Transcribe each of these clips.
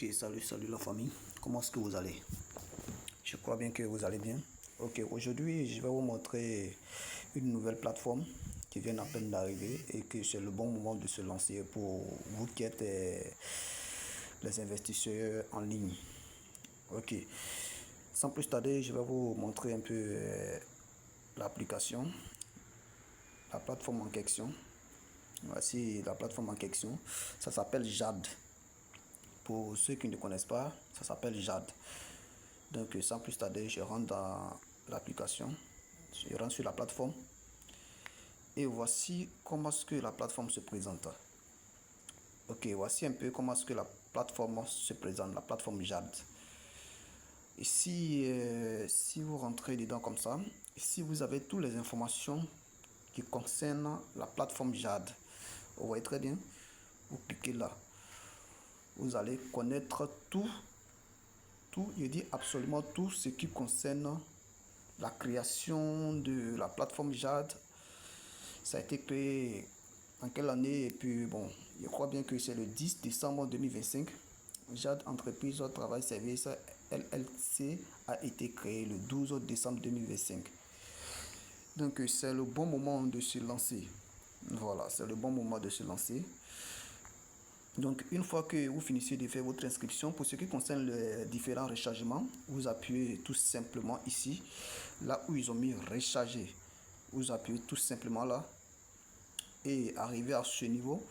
Ok, salut la famille. Comment est-ce que vous allez? Je crois bien que vous allez bien. Ok, aujourd'hui, je vais vous montrer une nouvelle plateforme qui vient à peine d'arriver et que c'est le bon moment de se lancer pour vous qui êtes les investisseurs en ligne. Ok, sans plus tarder, je vais vous montrer un peu l'application, la plateforme en question. Voici la plateforme en question. Ça s'appelle Jade. Pour ceux qui ne connaissent pas, ça s'appelle Jade. Donc sans plus tarder, je rentre dans l'application, je rentre sur la plateforme et voici comment est-ce que la plateforme se présente. Ok, voici un peu comment est-ce que la plateforme se présente, la plateforme Jade. Ici, si vous rentrez dedans comme ça, ici vous avez toutes les informations qui concernent la plateforme Jade. Vous voyez très bien, vous cliquez là. Vous allez connaître tout, je dis absolument tout ce qui concerne la création de la plateforme Jade. Ça a été créé en quelle année? Et puis bon, je crois bien que c'est le 10 décembre 2025. Jade Entreprise Travail Service LLC a été créé le 12 décembre 2025. Donc c'est le bon moment de se lancer. Voilà, c'est le bon moment de se lancer. Donc une fois que vous finissez de faire votre inscription, pour ce qui concerne les différents rechargements, vous appuyez tout simplement ici, là où ils ont mis recharger. Vous appuyez tout simplement là et arrivé à ce niveau,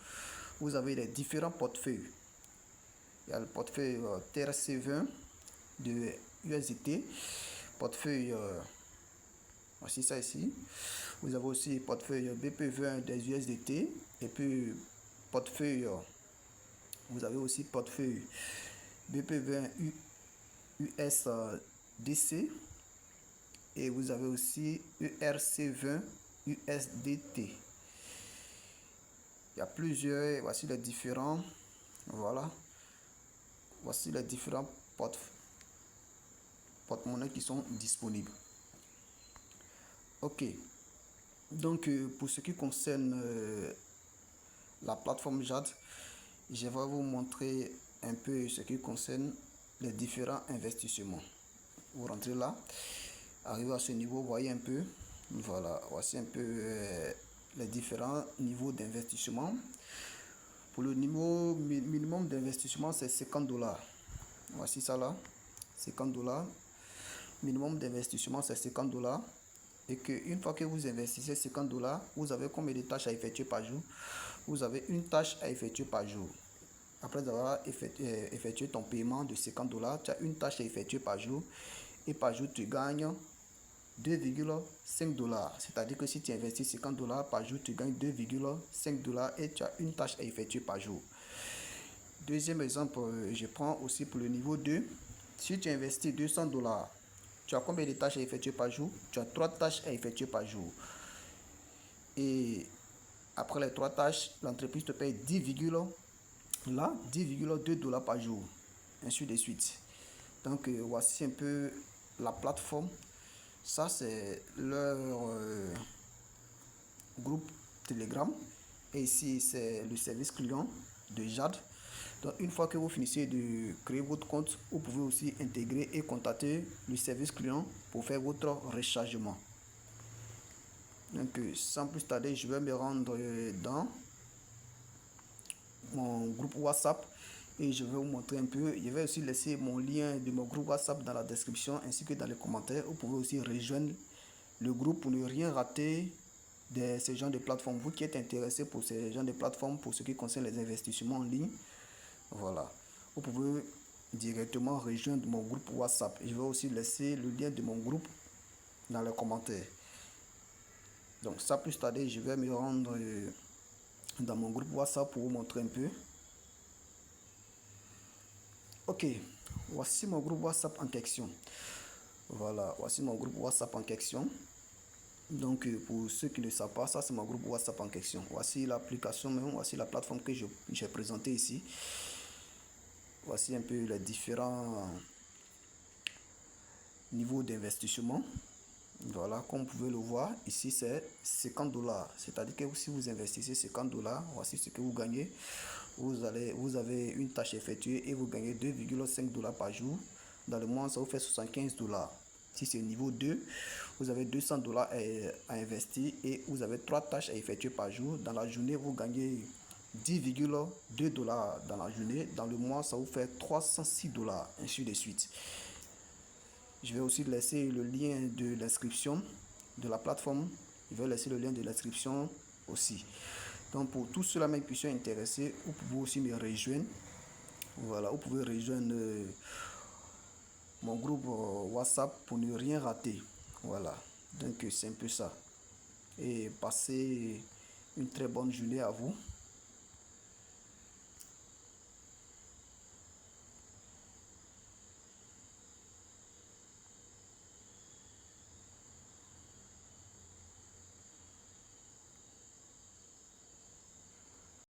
vous avez les différents portefeuilles. Il y a le portefeuille TRC20 de USDT, portefeuille, voici ça ici. Vous avez aussi portefeuille BP20 des USDT et puis portefeuille, vous avez aussi portefeuille BP20 USDC et vous avez aussi ERC20 USDT. Il y a plusieurs, voici les différents, voilà, voici les différents porte-monnaies qui sont disponibles. Ok, donc pour ce qui concerne la plateforme Jade, je vais vous montrer un peu ce qui concerne les différents investissements. Vous rentrez là, arrivez à ce niveau, vous voyez un peu, voilà, voici un peu les différents niveaux d'investissement. Pour le niveau minimum d'investissement, c'est 50 $. Voici ça là, 50 $. Minimum d'investissement, c'est 50 $. Et qu'une fois que vous investissez 50 $, vous avez combien de tâches à effectuer par jour? Vous avez une tâche à effectuer par jour. Après avoir effectué ton paiement de 50 $, tu as une tâche à effectuer par jour. Et par jour, tu gagnes 2,5 $. C'est-à-dire que si tu investis 50 $ par jour, tu gagnes 2,5 $ et tu as une tâche à effectuer par jour. Deuxième exemple, je prends aussi pour le niveau 2. Si tu investis 200 $, tu as combien de tâches à effectuer par jour? Tu as 3 tâches à effectuer par jour. Et après les 3 tâches, l'entreprise te paye 10,2 $ par jour. Ainsi de suite. Donc voici un peu la plateforme. Ça c'est leur groupe Telegram. Et ici c'est le service client de Jade. Donc une fois que vous finissez de créer votre compte, vous pouvez aussi intégrer et contacter le service client pour faire votre rechargement. Donc sans plus tarder, je vais me rendre dans mon groupe WhatsApp et je vais vous montrer un peu. Je vais aussi laisser mon lien de mon groupe WhatsApp dans la description ainsi que dans les commentaires. Vous pouvez aussi rejoindre le groupe pour ne rien rater de ce genre de plateforme. Vous qui êtes intéressé pour ce genre de plateforme pour ce qui concerne les investissements en ligne, voilà, vous pouvez directement rejoindre mon groupe WhatsApp. Je vais aussi laisser le lien de mon groupe dans les commentaires. Donc sans plus tarder, je vais me rendre dans mon groupe WhatsApp pour vous montrer un peu. Ok, voici mon groupe WhatsApp en question. Voilà, voici mon groupe WhatsApp en question. Donc pour ceux qui ne savent pas, ça c'est mon groupe WhatsApp en question. Voici l'application même, voici la plateforme que j'ai présentée ici. Voici un peu les différents niveaux d'investissement. Voilà, comme vous pouvez le voir, ici c'est 50 $. C'est-à-dire que si vous investissez 50 $, voici ce que vous gagnez. vous avez une tâche effectuée et vous gagnez 2,5 $ par jour. Dans le mois, ça vous fait 75 $. Si c'est niveau 2, vous avez 200 $ à investir et vous avez 3 tâches à effectuer par jour. Dans la journée, vous gagnez 10,2 $ dans la journée. Dans le mois, ça vous fait 306 $, ainsi de suite. Je vais aussi laisser le lien de l'inscription de la plateforme. Je vais laisser le lien de l'inscription aussi. Donc pour tous ceux-là même qui sont intéressés, vous pouvez aussi me rejoindre. Voilà, vous pouvez rejoindre mon groupe WhatsApp pour ne rien rater. Voilà, donc c'est un peu ça. Et passez une très bonne journée à vous.